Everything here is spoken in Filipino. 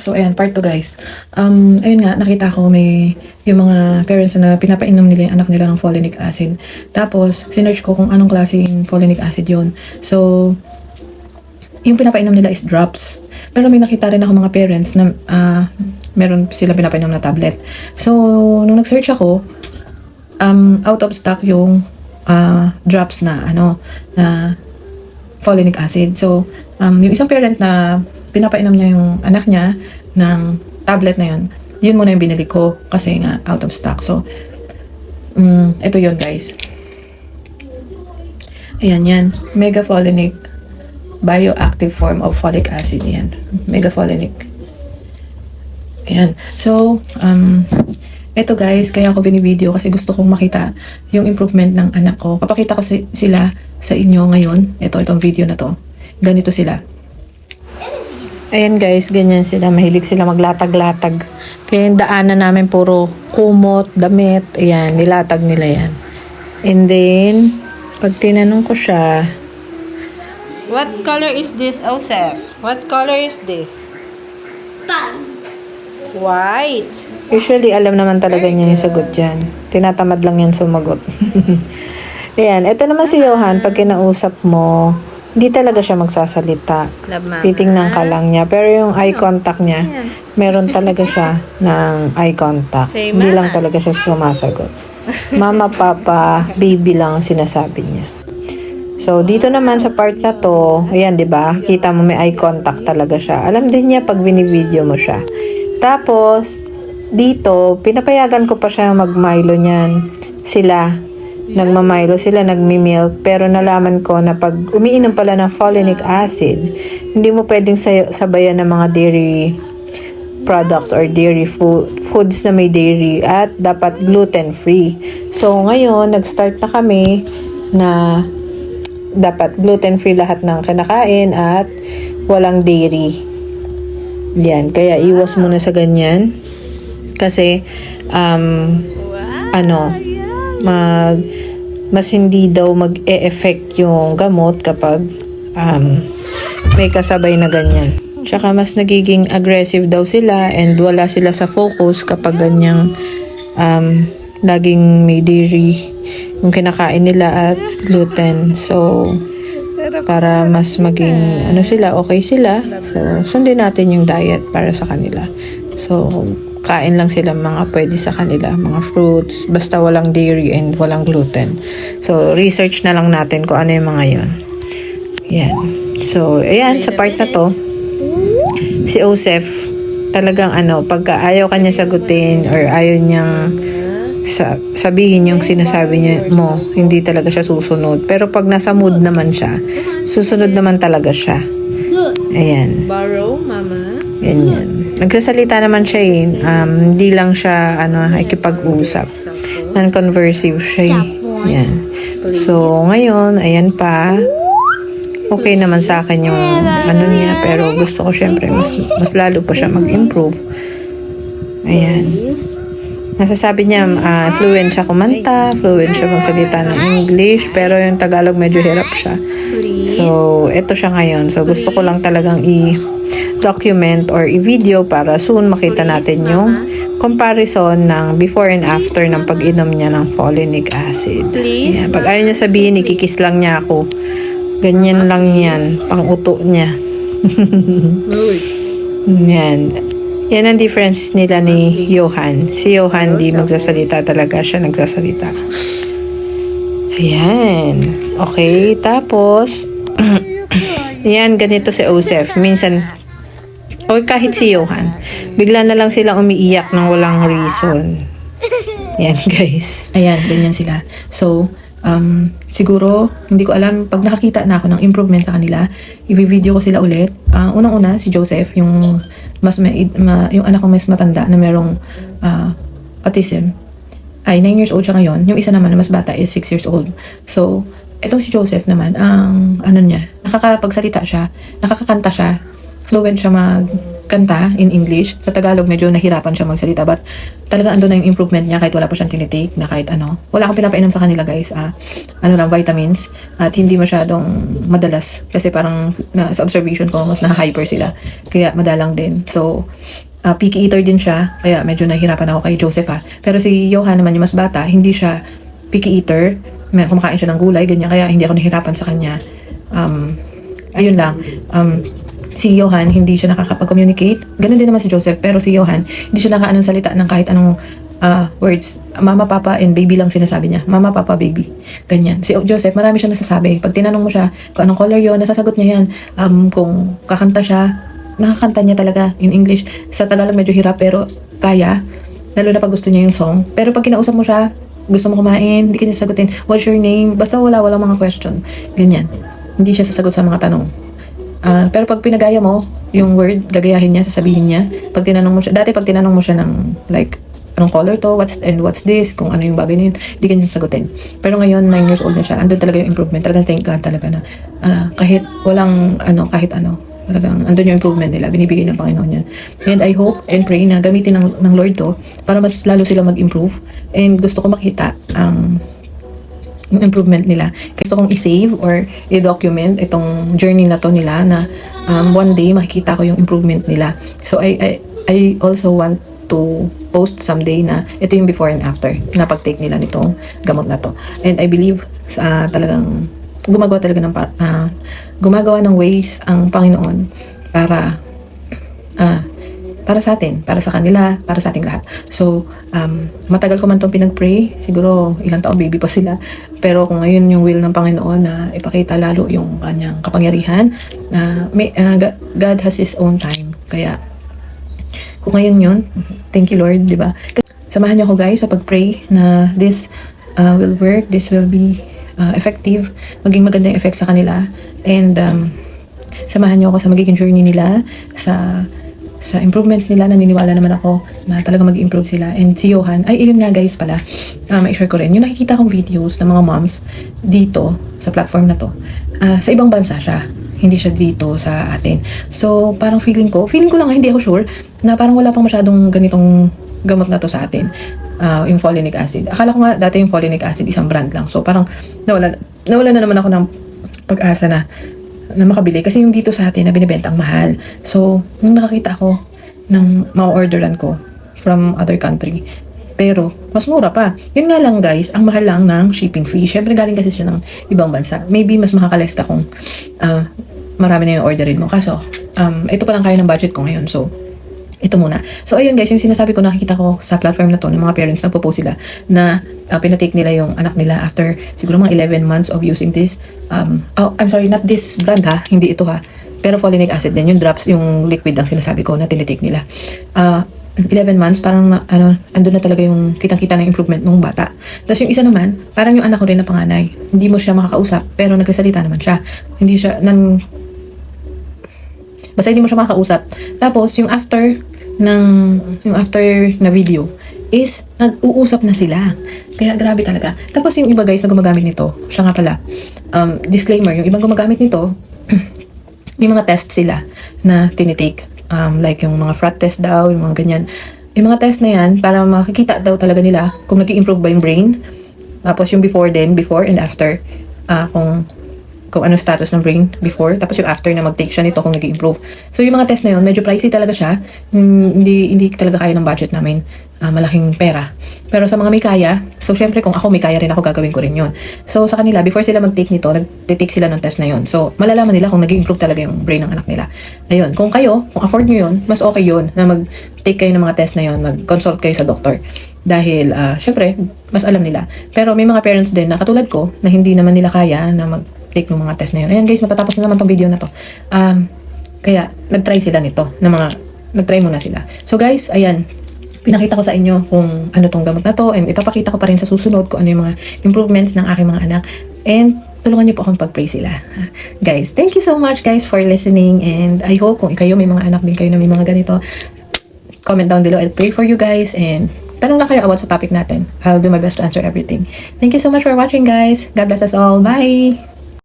So, ayan, part 2 guys. Ayun nga, nakita ko may yung mga parents na pinapainom nila yung anak nila ng folinic acid. Tapos, sinearch ko kung anong klaseng folinic acid yun. So, yung pinapainom nila is drops. Pero may nakita rin ako mga parents na meron sila pinapainom na tablet. So, nung nag-search ako, out of stock yung drops na na folinic acid. So, yung isang parent na pinapainom niya yung anak niya ng tablet na yun muna yung binili ko kasi nga out of stock. So, ito yun guys. Ayan yan. Megafolinic bioactive form of folic acid. Yan. Megafolinic. Ayan. So, ito guys, kaya ako binivideo kasi gusto kong makita yung improvement ng anak ko. Papakita ko sila sa inyo ngayon. Itong video na to. Ganito sila. Ayan guys, ganyan sila. Mahilig sila maglatag-latag. Kaya yung daanan namin puro kumot, damit. Ayan, nilatag nila yan. And then, pag tinanong ko siya, what color is this, Osef? What color is this? White. Usually, alam naman talaga niya yung sagot dyan. Tinatamad lang yan sumagot. Ayan, ito naman si Johan. Pag kinausap mo, hindi talaga siya magsasalita. Titingnan ka lang niya. Pero yung eye contact niya, meron talaga siya ng eye contact. Hindi lang talaga siya sumasagot. Mama, papa, baby lang ang sinasabi niya. So, dito naman sa part na to, ayan, di ba? Kita mo may eye contact talaga siya. Alam din niya pag binivideo mo siya. Tapos, dito, pinapayagan ko pa siya mag-Milo niyan. Sila, nagmamilo sila, nagmi-milk, pero nalaman ko na pag umiinom pala ng folinic acid, hindi mo pwedeng sabayan ng mga dairy products or dairy foods na may dairy at dapat gluten-free. So, ngayon, nag-start na kami na dapat gluten-free lahat ng kinakain at walang dairy. Yan, kaya iwas muna sa ganyan. Kasi, mas hindi daw mag-e-effect yung gamot kapag may kasabay na ganyan. Tsaka mas nagiging aggressive daw sila and wala sila sa focus kapag ganyang laging may dairy yung kinakain nila at gluten. So, para mas maging sila, okay sila. So, sundin natin yung diet para sa kanila. So, kain lang sila mga pwede sa kanila, mga fruits, basta walang dairy and walang gluten. So, research na lang natin kung ano yung mga yon. Yan. So, ayan, sa part na to, si Osef, talagang pagka ayaw kanya sagutin or ayaw niyang sabihin yung sinasabi niya mo, hindi talaga siya susunod. Pero pag nasa mood naman siya, susunod naman talaga siya. Ayan. Borrow, mama. Ganyan. Nagsasalita naman siya hindi lang siya nakikipag-usap. Non-conversive siya. Yan. So, ngayon, ayan pa. Okay naman sa akin yung niya, pero gusto ko syempre mas lalo pa siya mag-improve. Ayan. Nasasabi niya, fluent siya kumanta, fluent siya magsalita ng English, pero yung Tagalog medyo hirap siya. So, eto siya ngayon. So, gusto ko lang talagang i-document or i-video para soon makita natin yung comparison ng before and after ng pag-inom niya ng folinic acid. Ayan. Pag ayaw niya sabihin, ikikis lang niya ako. Ganyan lang yan, pang-uto niya. Yan. Yan ang difference nila ni Johan. Si Johan di magsasalita talaga, siya nagsasalita. Ayan. Okay, tapos yan, ganito si Osef. Minsan, o kahit si Johan, bigla na lang silang umiiyak ng walang reason. Yan guys. Ayan, ganyan sila. So, siguro, hindi ko alam, pag nakakita na ako ng improvement sa kanila, i-video ko sila ulit. Unang-una, si Joseph, yung yung anak ko mas matanda na merong autism, ay 9 years old siya ngayon. Yung isa naman na mas bata is 6 years old. So, etong si Joseph naman, ang niya, nakakapagsalita siya, nakakakanta siya, fluent siya kanta in English. Sa Tagalog, medyo nahirapan siya magsalita. But talaga ando na yung improvement niya kahit wala pa siyang tinitake na kahit ano. Wala akong pinapainom sa kanila guys. Ano lang, vitamins. At hindi masyadong madalas. Kasi parang sa observation ko, mas na-hyper sila. Kaya madalang din. So, picky eater din siya. Kaya medyo nahihirapan ako kay Joseph Pero si Johan naman yung mas bata, hindi siya picky eater. Kumakain siya ng gulay, ganyan. Kaya hindi ako nahihirapan sa kanya. Ayun lang. Si Johan, hindi siya nakakapag-communicate. Ganun din naman si Joseph, pero si Johan, hindi siya nakaanong salita ng kahit anong words. Mama, papa, and baby lang sinasabi niya. Mama, papa, baby. Ganyan. Si Joseph, marami siya nasasabi. Pag tinanong mo siya kung anong color yon, nasasagot niya yan. Kung kakanta siya, nakakanta niya talaga in English. Sa Tagalog medyo hirap, pero kaya. Lalo na pag gusto niya yung song. Pero pag kinausap mo siya, gusto mo kumain, hindi ka niya sasagutin, what's your name? Basta wala mga question. Ganyan. Hindi siya sasagot sa mga tanong. Pero pag pinagaya mo, yung word, gagayahin niya, sasabihin niya. Pag tinanong mo siya, dati pag tinanong mo siya ng like, anong color to, what's this, kung ano yung bagay na yun, hindi ka niya sasagutin. Pero ngayon, 9 years old na siya, andun talaga yung improvement. Talagang thank God talaga na kahit walang kahit ano, talagang andun yung improvement nila, binibigay ng Panginoon yan. And I hope and pray na gamitin ng Lord to para mas lalo sila mag-improve. And gusto ko makita yung improvement nila. Gusto kong i-save or i-document itong journey na to nila na one day makikita ko yung improvement nila. So I also want to post someday na ito yung before and after na pag-take nila nitong gamot na to. And I believe talagang gumagawa ng ways ang Panginoon para sa atin, para sa kanila, para sa ating lahat. So, matagal ko man itong pinag-pray, siguro ilang taon baby pa sila, pero kung ngayon yung will ng Panginoon na ipakita lalo yung kanyang kapangyarihan, God has His own time. Kaya, kung ngayon yun, thank you Lord, di ba? Samahan niyo ako guys sa pag-pray na this will work, this will be effective, maging maganda yung effect sa kanila, and samahan niyo ako sa magiging journey nila, sa improvements nila. Naniniwala naman ako na talaga mag-improve sila. And si Johan, ayun nga guys pala, ma-share ko rin, yung nakikita kong videos ng mga moms dito sa platform na to, sa ibang bansa siya, hindi siya dito sa atin. So parang feeling ko lang, hindi ako sure, na parang wala pang masyadong ganitong gamot na to sa atin, yung folinic acid. Akala ko nga dati yung folinic acid isang brand lang, so parang nawala na naman ako ng pag-asa na makabili kasi yung dito sa atin na binibenta ang mahal. So, nung nakakita ako ng ma-orderan ko from other country, pero mas mura pa. Yun nga lang guys, ang mahal lang ng shipping fee. Syempre galing kasi siya ng ibang bansa. Maybe mas makakales ka kung marami na yung orderin mo. Kaso, ito pa lang kaya ng budget ko ngayon. So, ito muna. So, ayun guys, yung sinasabi ko, nakikita ko sa platform na to, ng mga parents, nagpo-post sila na pinatake nila yung anak nila after siguro mga 11 months of using this. I'm sorry, not this brand hindi ito Pero folinic acid din, yung drops, yung liquid ang sinasabi ko na tinitake nila. 11 months, parang andun na talaga yung kitang-kita ng improvement ng bata. Tapos yung isa naman, parang yung anak ko rin na panganay. Hindi mo siya makakausap, pero nagkasalita naman siya. Hindi siya, basta hindi mo siya makakausap. Tapos, yung after na video is nag-uusap na sila. Kaya grabe talaga. Tapos yung iba guys na gumagamit nito, siya nga pala, disclaimer, yung ibang gumagamit nito, may mga test sila na tinitake. Like yung mga frat test daw, yung mga ganyan. Yung mga test na yan, para makikita daw talaga nila kung nag-i-improve ba yung brain. Tapos yung before and after, kung ano status ng brain before, tapos yung after na mag-take siya nito kung nag-i-improve. So yung mga test na yun, medyo pricey talaga siya. Hindi talaga kaya ng budget namin. Malaking pera. Pero sa mga may kaya, so syempre kung ako may kaya rin ako, gagawin ko rin yun. So sa kanila, before sila mag-take nito, nag-take sila ng test na yun. So malalaman nila kung nag-i-improve talaga yung brain ng anak nila. Ayun, kung afford nyo yun, mas okay yun na mag-take kayo ng mga test na yun, mag-consult kayo sa doctor. Dahil, syempre, mas alam nila. Pero may mga parents din na katulad ko, na hindi naman nila kaya na take ng mga test na yun. Ayan guys, matatapos na naman tong video na to. Kaya, nag-try sila nito. Nag-try muna sila. So guys, ayan. Pinakita ko sa inyo kung ano tong gamot na to, and ipapakita ko pa rin sa susunod kung ano yung mga improvements ng aking mga anak. And tulungan niyo po akong pag-pray sila. Guys, thank you so much guys for listening, and I hope kung kayo may mga anak din kayo na may mga ganito, comment down below. I'll pray for you guys, and tanong lang kayo about sa topic natin. I'll do my best to answer everything. Thank you so much for watching guys. God bless us all. Bye!